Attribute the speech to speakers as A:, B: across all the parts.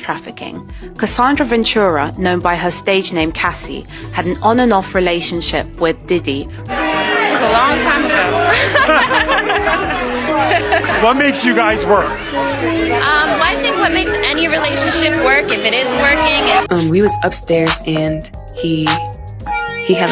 A: trafficking. Casandra Ventura, known by her stage name Cassie, had an on and off relationship with Diddy.
B: It was a long time ago.
C: What makes you guys work?
B: I think what makes any relationship work, if it is working, is...
D: We was upstairs and he had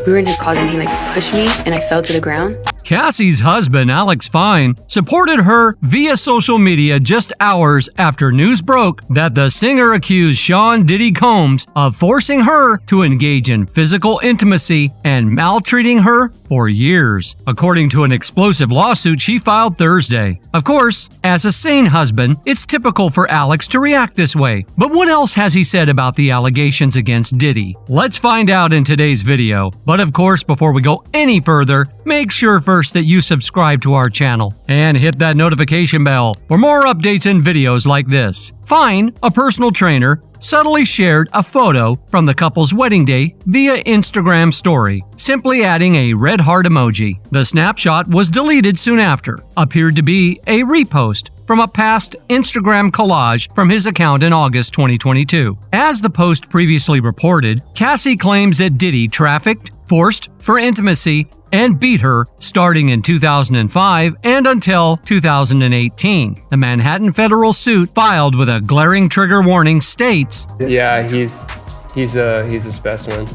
D: we were in his closet and he pushed me and I fell to the ground.
E: Cassie's husband, Alex Fine, supported her via social media just hours after news broke that the singer accused Sean Diddy Combs of forcing her to engage in physical intimacy and maltreating her for years, according to an explosive lawsuit she filed Thursday. Of course, as a sane husband, it's typical for Alex to react this way. But what else has he said about the allegations against Diddy? Let's find out in today's video. But of course, before we go any further, make sure first that you subscribe to our channel and hit that notification bell for more updates and videos like this. Fine, a personal trainer, subtly shared a photo from the couple's wedding day via Instagram story, simply adding a red heart emoji. The snapshot was deleted soon after, appeared to be a repost from a past Instagram collage from his account in August 2022. As the post previously reported, Cassie claims that Diddy trafficked, forced for intimacy, and beat her starting in 2005 and until 2018. The Manhattan federal suit filed with a glaring trigger warning states,
F: "Yeah, he's a specimen."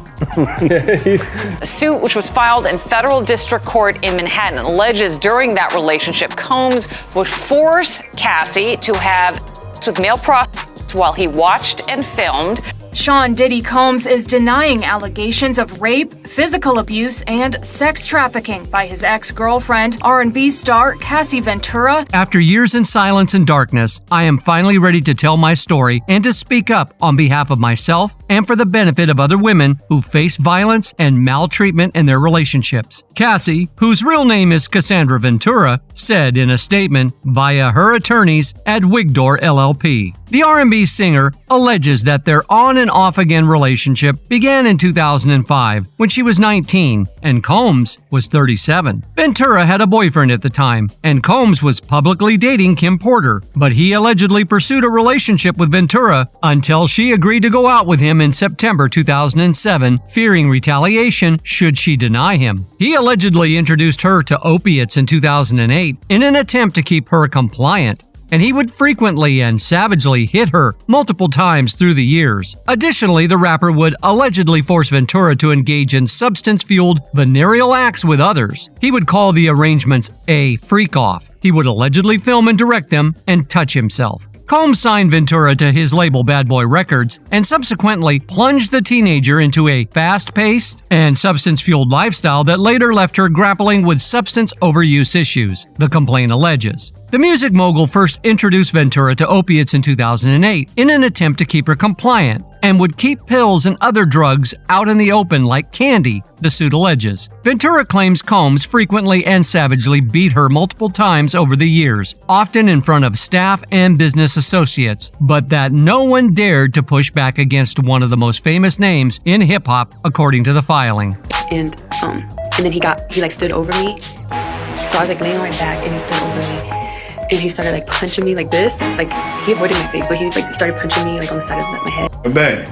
G: A suit which was filed in federal district court in Manhattan alleges during that relationship, Combs would force Cassie to have sex with male prostitutes while he watched and filmed.
H: Sean Diddy Combs is denying allegations of rape, physical abuse, and sex trafficking by his ex-girlfriend, R&B star Cassie Ventura.
E: After years in silence and darkness, I am finally ready to tell my story and to speak up on behalf of myself and for the benefit of other women who face violence and maltreatment in their relationships. Cassie, whose real name is Casandra Ventura, said in a statement via her attorneys at Wigdor LLP. The R&B singer alleges that their on and off again relationship began in 2005 when she was 19 and Combs was 37. Ventura had a boyfriend at the time, and Combs was publicly dating Kim Porter, but he allegedly pursued a relationship with Ventura until she agreed to go out with him in September 2007, fearing retaliation should she deny him. He allegedly introduced her to opiates in 2008 in an attempt to keep her compliant, and he would frequently and savagely hit her multiple times through the years. Additionally, the rapper would allegedly force Ventura to engage in substance-fueled venereal acts with others. He would call the arrangements a freak-off. He would allegedly film and direct them and touch himself. Combs signed Ventura to his label Bad Boy Records and subsequently plunged the teenager into a fast-paced and substance-fueled lifestyle that later left her grappling with substance overuse issues, the complaint alleges. The music mogul first introduced Ventura to opiates in 2008 in an attempt to keep her compliant and would keep pills and other drugs out in the open like candy, the suit alleges. Ventura claims Combs frequently and savagely beat her multiple times over the years, often in front of staff and business associates, but that no one dared to push back against one of the most famous names in hip-hop, according to the filing.
D: And then he stood over me. So I was laying on my back and he stood over me. And he started punching me like this. He avoided my face, but he started punching me on the side of my head.
I: Babe,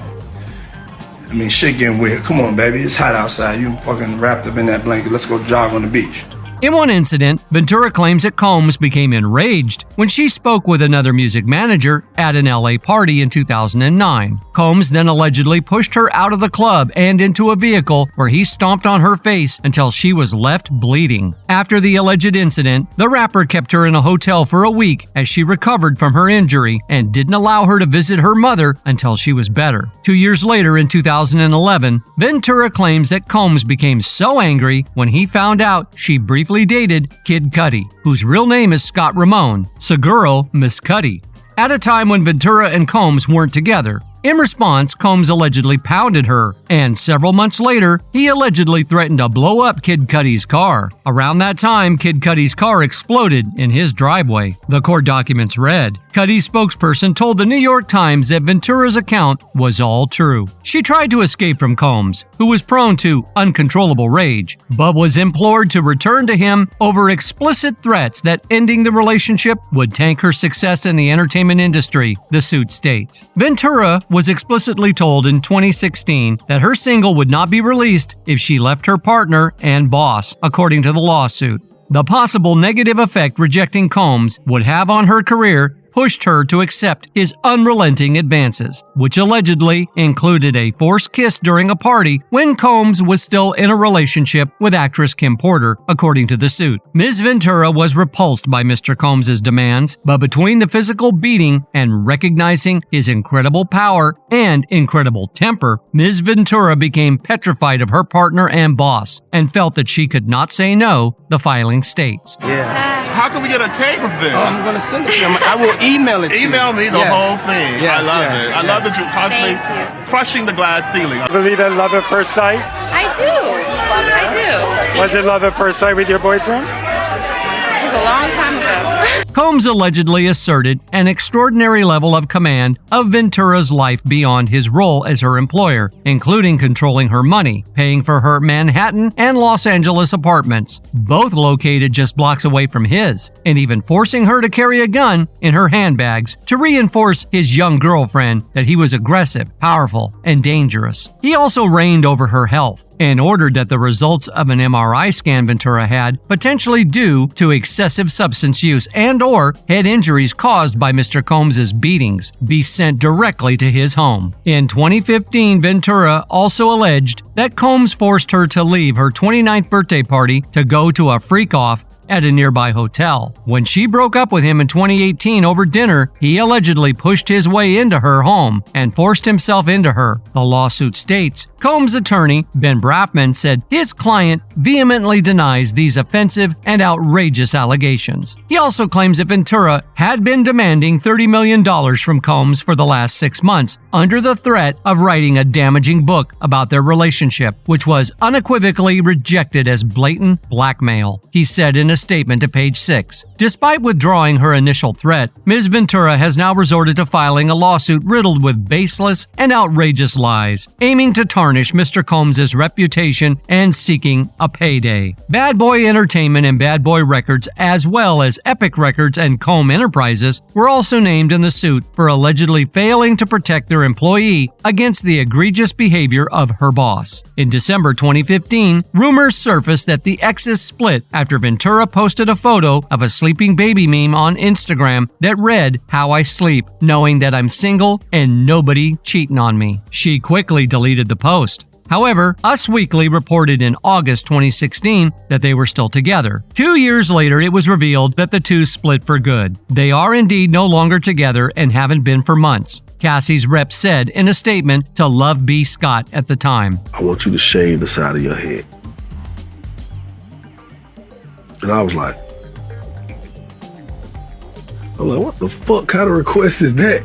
I: I mean, shit getting weird. Come on, baby, it's hot outside. You fucking wrapped up in that blanket. Let's go jog on the beach.
E: In one incident, Ventura claims that Combs became enraged when she spoke with another music manager at an LA party in 2009. Combs then allegedly pushed her out of the club and into a vehicle where he stomped on her face until she was left bleeding. After the alleged incident, the rapper kept her in a hotel for a week as she recovered from her injury and didn't allow her to visit her mother until she was better. 2 years later, in 2011, Ventura claims that Combs became so angry when he found out she briefly dated Kid Cudi, whose real name is Scott Ramon Seguro Mescudi. At a time when Ventura and Combs weren't together, In response, Combs allegedly pounded her, and several months later, he allegedly threatened to blow up Kid Cudi's car. Around that time, Kid Cudi's car exploded in his driveway. The court documents read, Cudi's spokesperson told the New York Times that Ventura's account was all true. She tried to escape from Combs, who was prone to uncontrollable rage, but was implored to return to him over explicit threats that ending the relationship would tank her success in the entertainment industry, the suit states. Ventura was explicitly told in 2016 that her single would not be released if she left her partner and boss, according to the lawsuit. The possible negative effect rejecting Combs would have on her career pushed her to accept his unrelenting advances, which allegedly included a forced kiss during a party when Combs was still in a relationship with actress Kim Porter, according to the suit. Ms. Ventura was repulsed by Mr. Combs' demands, but between the physical beating and recognizing his incredible power and incredible temper, Ms. Ventura became petrified of her partner and boss and felt that she could not say no, the filing states.
J: How can we get a tape of this?
K: I'm going to send it to you. I will email it to you.
J: Email me the whole thing. I love it. I love that you're constantly crushing the glass ceiling.
C: I believe in love at first sight.
B: I do.
C: Was it love at first sight with your boyfriend?
B: It was a long time ago.
E: Combs allegedly asserted an extraordinary level of command of Ventura's life beyond his role as her employer, including controlling her money, paying for her Manhattan and Los Angeles apartments, both located just blocks away from his, and even forcing her to carry a gun in her handbags to reinforce his young girlfriend that he was aggressive, powerful, and dangerous. He also reigned over her health and ordered that the results of an MRI scan Ventura had, potentially due to excessive substance use and/or head injuries caused by Mr. Combs' beatings, be sent directly to his home. In 2015, Ventura also alleged that Combs forced her to leave her 29th birthday party to go to a freak-off at a nearby hotel. When she broke up with him in 2018 over dinner, he allegedly pushed his way into her home and forced himself into her. The lawsuit states, Combs' attorney, Ben Brafman, said his client vehemently denies these offensive and outrageous allegations. He also claims that Ventura had been demanding $30 million from Combs for the last 6 months under the threat of writing a damaging book about their relationship, which was unequivocally rejected as blatant blackmail. He said in a statement to Page 6. Despite withdrawing her initial threat, Ms. Ventura has now resorted to filing a lawsuit riddled with baseless and outrageous lies, aiming to tarnish Mr. Combs' reputation and seeking a payday. Bad Boy Entertainment and Bad Boy Records, as well as Epic Records and Comb Enterprises, were also named in the suit for allegedly failing to protect their employee against the egregious behavior of her boss. In December 2015, rumors surfaced that the exes split after Ventura posted a photo of a sleeping baby meme on Instagram that read, "How I sleep, knowing that I'm single and nobody cheating on me." She quickly deleted the post. However, Us Weekly reported in August 2016 that they were still together. 2 years later, it was revealed that the two split for good. They are indeed no longer together and haven't been for months. Cassie's rep said in a statement to Love B. Scott at the time,
L: "I want you to shave the side of your head." And I was like, what the fuck kind of request is that?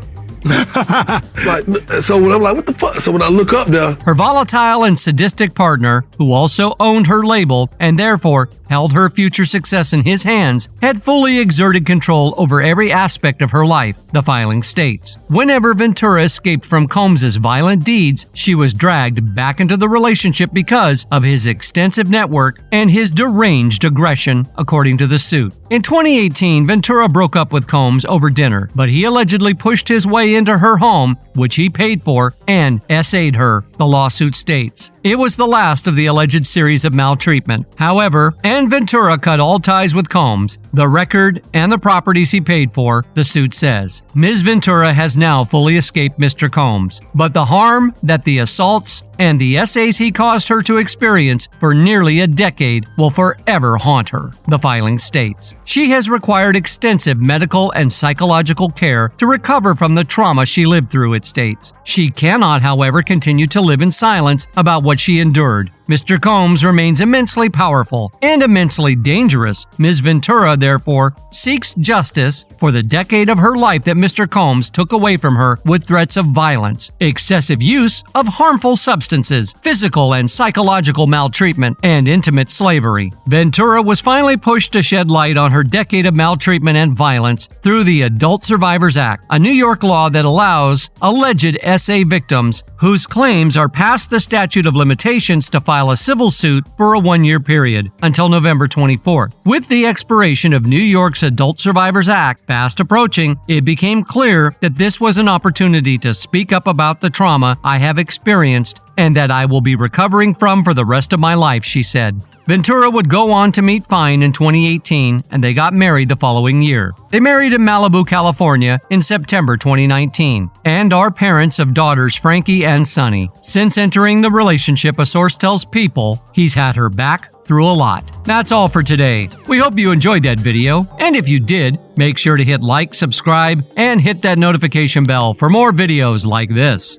L: So when I'm like, what the fuck? So when I look up there,
E: her volatile and sadistic partner, who also owned her label and therefore held her future success in his hands, had fully exerted control over every aspect of her life, the filing states. Whenever Ventura escaped from Combs' violent deeds, she was dragged back into the relationship because of his extensive network and his deranged aggression, according to the suit. In 2018, Ventura broke up with Combs over dinner, but he allegedly pushed his way into her home, which he paid for, and SA'd her, the lawsuit states. It was the last of the alleged series of maltreatment. However, and Ventura cut all ties with Combs, the record, and the properties he paid for, the suit says. Ms. Ventura has now fully escaped Mr. Combs, but the harm that the assaults and the essays he caused her to experience for nearly a decade will forever haunt her, the filing states. She has required extensive medical and psychological care to recover from the trauma she lived through, it states. She cannot, however, continue to live in silence about what she endured. Mr. Combs remains immensely powerful and immensely dangerous. Ms. Ventura, therefore, seeks justice for the decade of her life that Mr. Combs took away from her with threats of violence, excessive use of harmful substances, physical and psychological maltreatment, and intimate slavery. Ventura was finally pushed to shed light on her decade of maltreatment and violence through the Adult Survivors Act, a New York law that allows alleged SA victims whose claims are past the statute of limitations to file a civil suit for a 1-year period until November 24th. With the expiration of New York's Adult Survivors Act fast approaching, it became clear that this was an opportunity to speak up about the trauma I have experienced and that I will be recovering from for the rest of my life, she said. Ventura would go on to meet Fine in 2018, and they got married the following year. They married in Malibu, California in September 2019, and are parents of daughters Frankie and Sunny. Since entering the relationship, a source tells People he's had her back through a lot. That's all for today. We hope you enjoyed that video, and if you did, make sure to hit like, subscribe, and hit that notification bell for more videos like this.